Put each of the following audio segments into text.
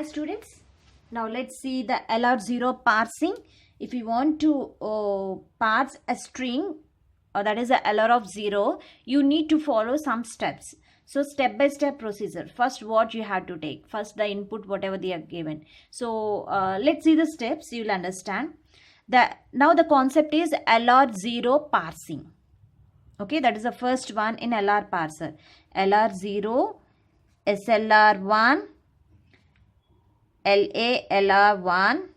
Hi students, now let's see the LR0 parsing. If you want to parse a string, that is a LR of 0, you need to follow some steps. So step by step procedure. First what you have to take, first the input whatever they are given. So let's see the steps, you will understand. Now the concept is LR0 parsing. Okay, that is the first one in LR parser. LR0, SLR1, LA, LR1,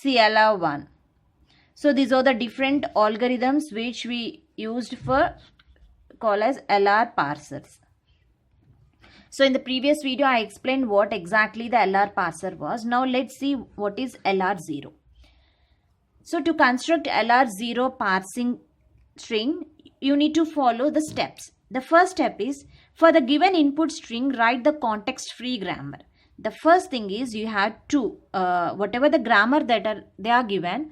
CLR1. So these are the different algorithms which we used for call as LR parsers. So in the previous video I explained what exactly the LR parser was. Now let's see what is LR0. So to construct LR0 parsing string, you need to follow the steps. The first step is, for the given input string, write the context-free grammar. The first thing is you have to, whatever the grammar that they are given,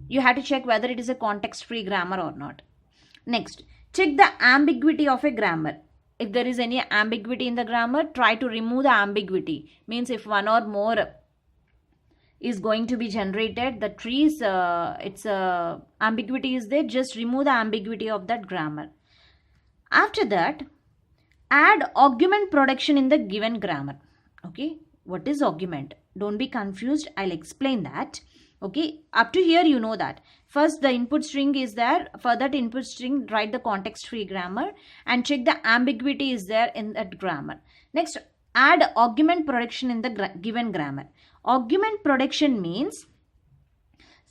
you have to check whether it is a context-free grammar or not. Next, check the ambiguity of a grammar. If there is any ambiguity in the grammar, try to remove the ambiguity. Means if one or more is going to be generated, the trees, its ambiguity is there, just remove the ambiguity of that grammar. After that, add augment production in the given grammar. Okay, what is augment? Don't be confused, I'll explain that. Okay, up to here you know that. First the input string is there, for that input string write the context free grammar and check the ambiguity is there in that grammar. Next, add augment production in the given grammar. Augment production means,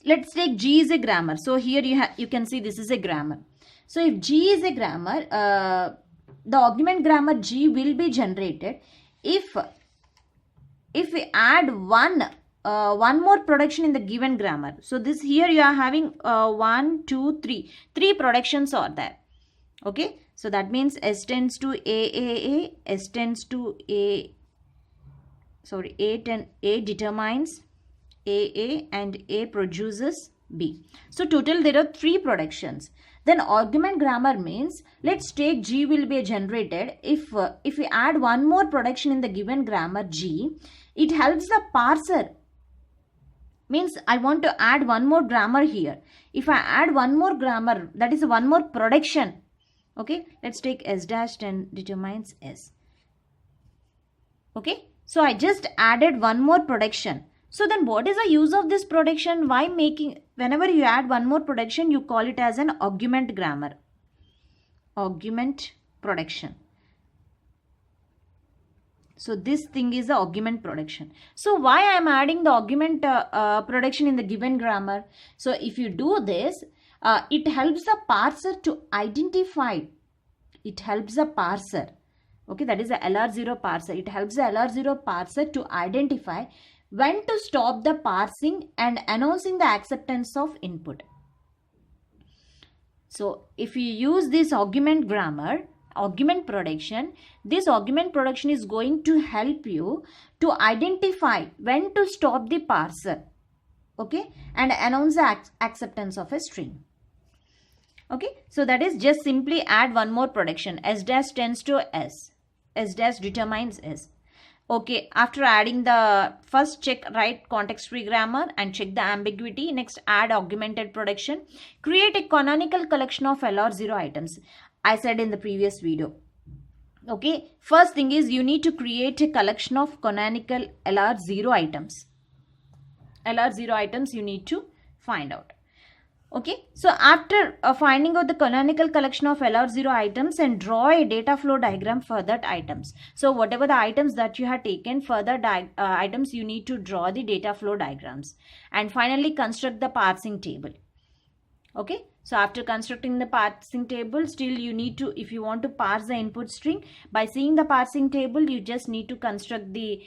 let's take G is a grammar. So here you can see this is a grammar. So if G is a grammar, the augment grammar G will be generated if we add one more production in the given grammar. So this here you are having 1, 2, 3. 3 productions are there. Okay. So that means S tends to A, S tends to A, sorry, A determines A and A produces B. So total there are 3 productions. Then augment grammar means, let's take G will be generated. If we add one more production in the given grammar G, it helps the parser. Means I want to add one more grammar here. If I add one more grammar, that is one more production. Okay, let's take S dash and determines S. Okay, so I just added one more production. So then what is the use of this production? Why making, whenever you add one more production, you call it as an augment grammar. Augment production. So this thing is the augment production. So why I am adding the augment production in the given grammar? So if you do this, it helps the parser to identify. It helps the parser. Okay, that is the LR0 parser. It helps the LR0 parser to identify when to stop the parsing and announcing the acceptance of input. So if you use this augment grammar, augment production, this augment production is going to help you to identify when to stop the parser. Okay, and announce the acceptance of a string. Okay, so that is just simply add one more production. S dash tends to S. S dash determines S. Okay, after adding the first check write context free grammar and check the ambiguity. Next, add augmented production. Create a canonical collection of LR0 items. I said in the previous video. Okay, first thing is you need to create a collection of canonical LR0 items. LR0 items you need to find out. Okay, so after finding out the canonical collection of LR0 items and draw a data flow diagram for that items. So whatever the items that you have taken for the items, you need to draw the data flow diagrams. And finally construct the parsing table. Okay, so after constructing the parsing table, still you need to, if you want to parse the input string, by seeing the parsing table, you just need to construct the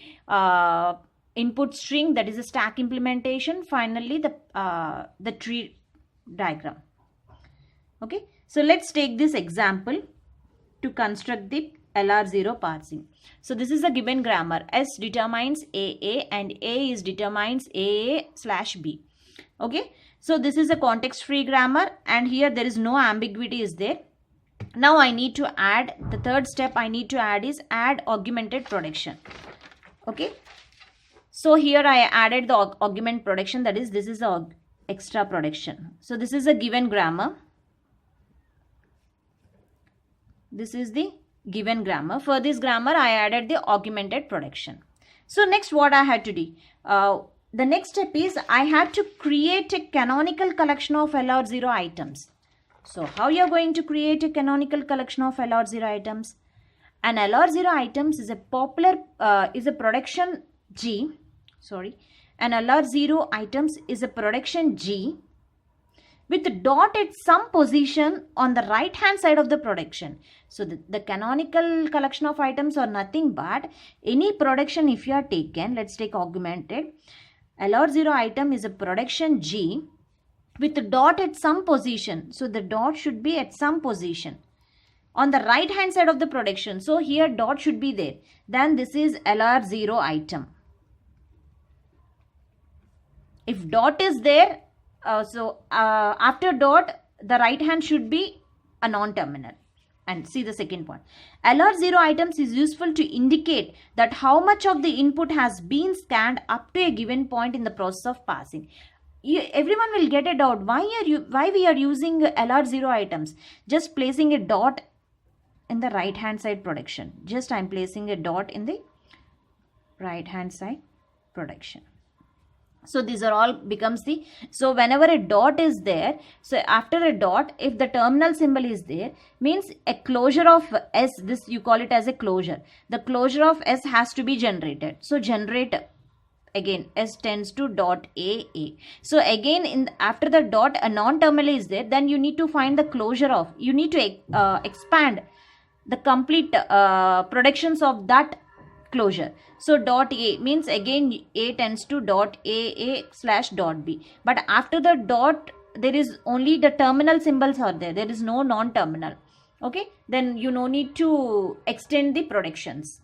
input string, that is a stack implementation. Finally, the tree diagram. Okay, so let's take this example to construct the LR0 parsing. So this is a given grammar. S determines AA and A is determines AA/B. Okay, so this is a context free grammar and here there is no ambiguity is there. Now I need to add, the third step I need to add is add augmented production. Okay, So here I added the augment production, that is, this is the extra production. So this is a given grammar. This is the given grammar. For this grammar, I added the augmented production. So next what I had to do? The next step is I had to create a canonical collection of LR0 items. So how you are going to create a canonical collection of LR0 items? An LR0 items is a popular, is a production G. Sorry. An LR0 items is a production G with dot at some position on the right hand side of the production. So the canonical collection of items are nothing but any production if you are taken. Let's take augmented. LR0 item is a production G with dot at some position. So the dot should be at some position on the right hand side of the production. So here dot should be there. Then this is LR0 item. If dot is there, after dot, the right hand should be a non-terminal. And see the second point. LR0 items is useful to indicate that how much of the input has been scanned up to a given point in the process of parsing. Everyone will get a doubt. Why we are using LR0 items? Just placing a dot in the right hand side production. Just I am placing a dot in the right hand side production. So these are all becomes the, so whenever a dot is there, so after a dot, if the terminal symbol is there, means a closure of S, this you call it as a closure. The closure of S has to be generated. So generate, again S tends to dot AA. So again after the dot a non-terminal is there, then you need to find the closure of, you need to expand the complete productions of that closure. So dot A means again A tends to dot AA slash dot B. But after the dot there is only the terminal symbols are there. There is no non-terminal. Okay. Then you no need to extend the productions.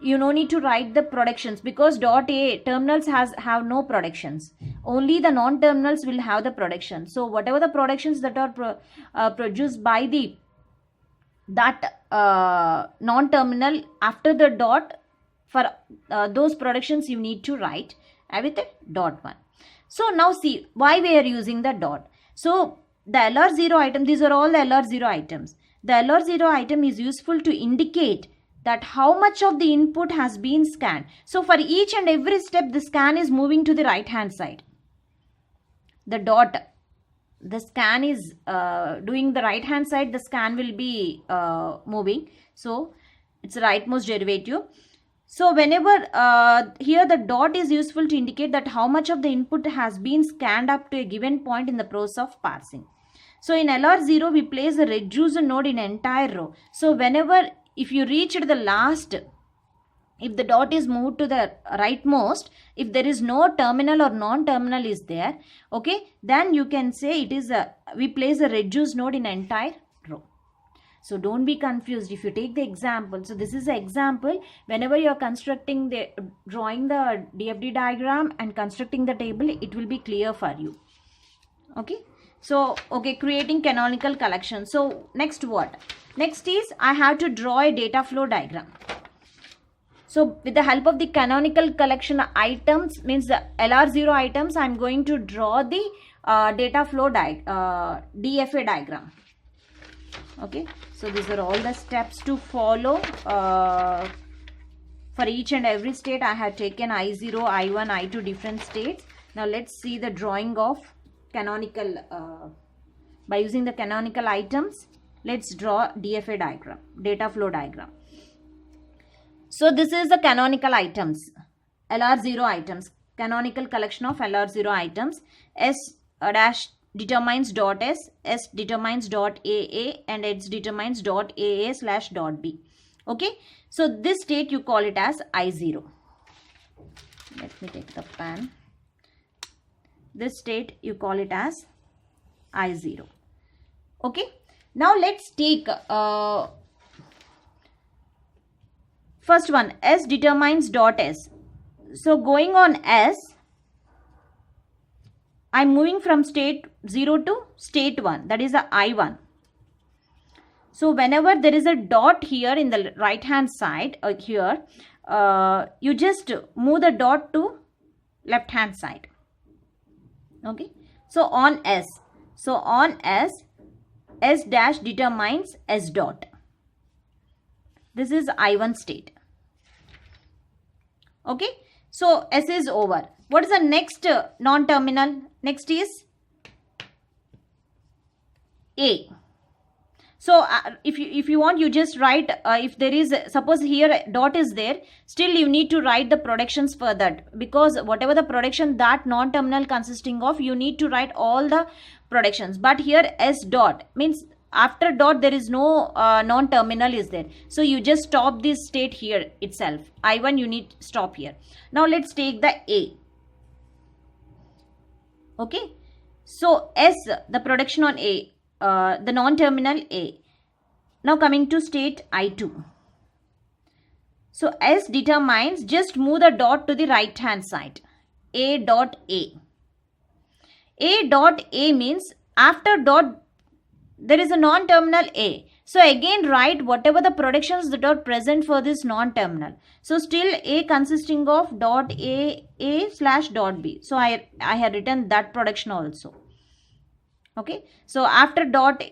You no need to write the productions because dot A terminals have no productions. Only the non-terminals will have the production. So whatever the productions that are produced by the non-terminal after the dot, for those productions you need to write with a dot 1. So now see why we are using the dot. So the LR0 item, these are all the LR0 items. The LR0 item is useful to indicate that how much of the input has been scanned. So for each and every step the scan is moving to the right hand side. The dot, the scan is doing the right hand side, the scan will be moving. So it's the rightmost derivative. So whenever here the dot is useful to indicate that how much of the input has been scanned up to a given point in the process of parsing. So in LR0 we place a reducer node in entire row. So whenever if you reach the last, if the dot is moved to the rightmost, if there is no terminal or non-terminal is there, okay, then you can say it is a, we place a reduce node in entire row. So don't be confused if you take the example. So this is an example. Whenever you are constructing the, drawing the DFD diagram and constructing the table, it will be clear for you. Okay. So, okay, creating canonical collection. So next what? Next is I have to draw a data flow diagram. So with the help of the canonical collection items, means the LR0 items, I am going to draw the data flow DFA diagram. Okay, so these are all the steps to follow. For each and every state I have taken I0, I1, I2 different states. Now let's see the drawing of canonical, by using the canonical items. Let's draw DFA diagram, data flow diagram. So this is the canonical items, LR0 items, canonical collection of LR0 items. S dash determines dot S determines dot AA, and H determines dot AA slash dot B. Okay, so this state you call it as I0. Let me take the pen. This state you call it as I0. Okay, now let's take first one, S determines dot S. So going on S, I am moving from state 0 to state 1, that is a I1. So whenever there is a dot here in the right hand side here, you just move the dot to left hand side. Okay, so on S, S dash determines S dot. This is I1 state. Okay, so S is over. What is the next non-terminal? Next is A. So if you want, you just write, if there is, suppose here dot is there, still you need to write the productions for that, because whatever the production that non-terminal consisting of, you need to write all the productions. But here S dot means after dot there is no non-terminal is there. So you just stop this state here itself. I1 you need stop here. Now let's take the A. Okay, so S, the production on A, the non-terminal A. Now coming to state I2. So S determines, just move the dot to the right hand side. A dot A. A dot A means after dot there is a non-terminal A. So again write whatever the productions that are present for this non-terminal. So still A consisting of dot A slash dot B. So I have written that production also. Okay, so after dot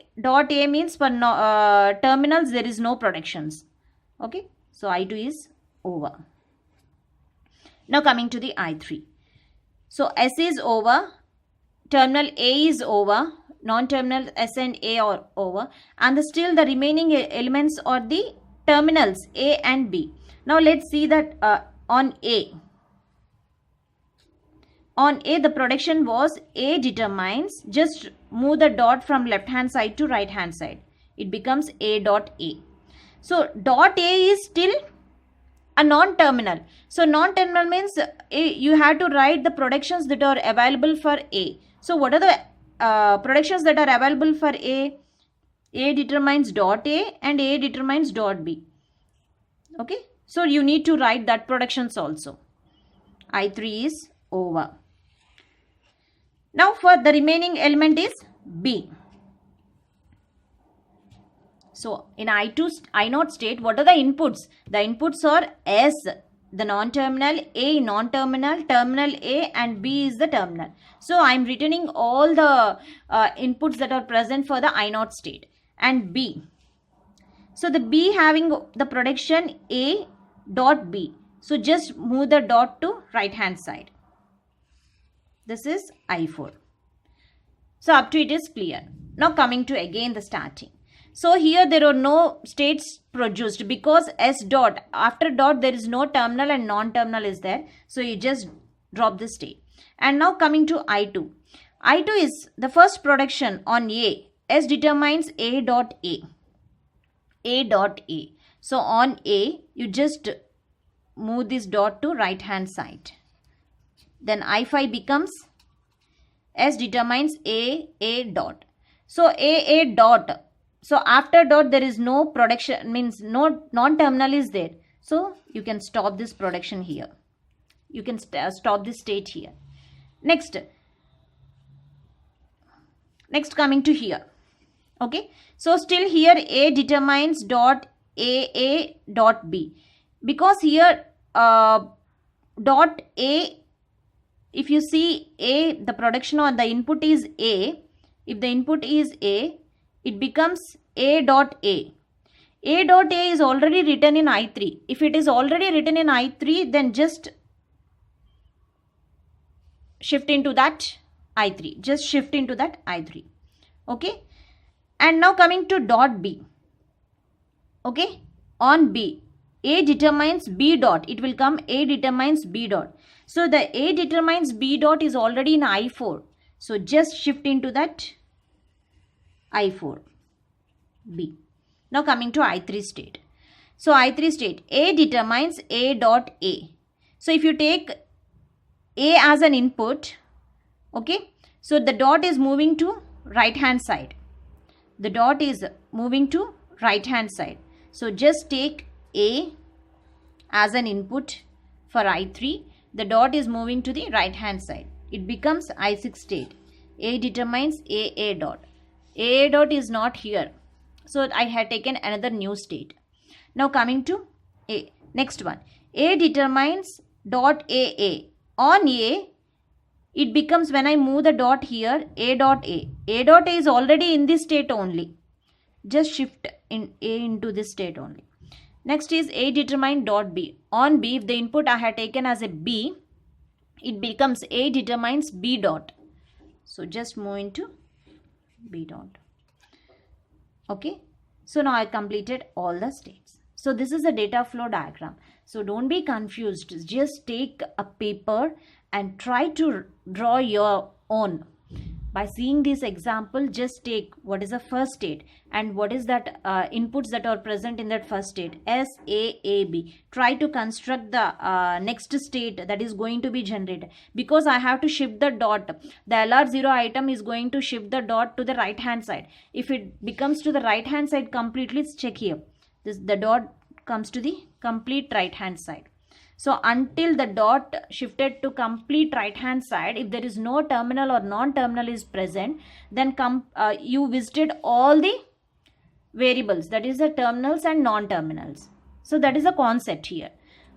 A means for terminals there is no productions. Okay, so I2 is over. Now coming to the I3. So S is over, terminal A is over, non-terminal S and A are over, and still the remaining elements are the terminals A and B. Now let's see that on A. On A, the production was A determines, just move the dot from left hand side to right hand side. It becomes A dot A. So dot A is still a non-terminal. So non-terminal means you have to write the productions that are available for A. So what are the productions that are available for A? A determines dot A and A determines dot B. Okay, so you need to write that productions also. I3 is over. Now for the remaining element is B. So in I0 state, what are the inputs? The inputs are S, the non-terminal, A non-terminal, terminal A, and B is the terminal. So I am returning all the inputs that are present for the I0 state. And B. So the B having the production A dot B. So just move the dot to right hand side. This is I4. So up to it is clear. Now coming to again the starting. So here there are no states produced because S dot, after dot there is no terminal and non-terminal is there. So you just drop the state. And now coming to I2. I2 is the first production on A. S determines A dot A. A dot A. So on A, you just move this dot to right hand side. Then I5 becomes S determines A dot. So A dot. So after dot there is no production, means no non-terminal is there. So you can stop this production here. You can stop this state here. Next coming to here. Okay. So still here A determines dot A dot B. Because here dot A, if you see A, the production or the input is A. If the input is A, it becomes A dot A. A dot A is already written in I3. If it is already written in I3, then just shift into that I3. Just shift into that I3. Okay. And now coming to dot B. Okay. On B, A determines B dot. It will come A determines B dot. So the A determines B dot is already in I4. So just shift into that I4 B. Now coming to I3 state. So I3 state, A determines A dot A. So if you take A as an input, okay, so the dot is moving to right hand side. The dot is moving to right hand side. So just take A as an input for I3. The dot is moving to the right hand side. It becomes I6 state. A determines A dot. A dot is not here. So I had taken another new state. Now coming to A. Next one. A determines dot A. On A, it becomes, when I move the dot here, A dot A. A dot A is already in this state only. Just shift in A into this state only. Next is A determine dot B. On B, if the input I had taken as a B, it becomes A determines B dot. So just move into B dot. Okay. So now I completed all the states. So this is a data flow diagram. So don't be confused. Just take a paper and try to draw your own. By seeing this example, just take what is the first state and what is that inputs that are present in that first state, S, A, B. Try to construct the next state that is going to be generated. Because I have to shift the dot, the LR0 item is going to shift the dot to the right hand side. If it becomes to the right hand side completely, let's check here. The dot comes to the complete right hand side. So until the dot shifted to complete right hand side, if there is no terminal or non-terminal is present, then you visited all the variables, that is the terminals and non-terminals. So that is the concept here.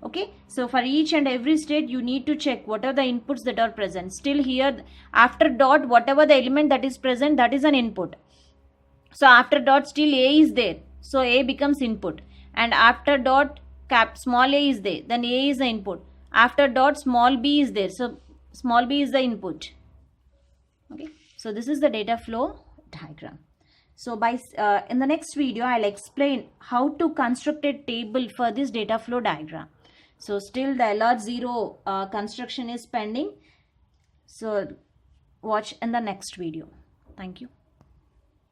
Okay, so for each and every state you need to check what are the inputs that are present. Still here, after dot, whatever the element that is present, that is an input. So after dot, still A is there, so A becomes input, and after dot small a is there, then A is the input. After dot, small b is there, so small b is the input. Okay, so this is the data flow diagram. So in the next video, I'll explain how to construct a table for this data flow diagram. So still the LR0 construction is pending. So watch in the next video. Thank you.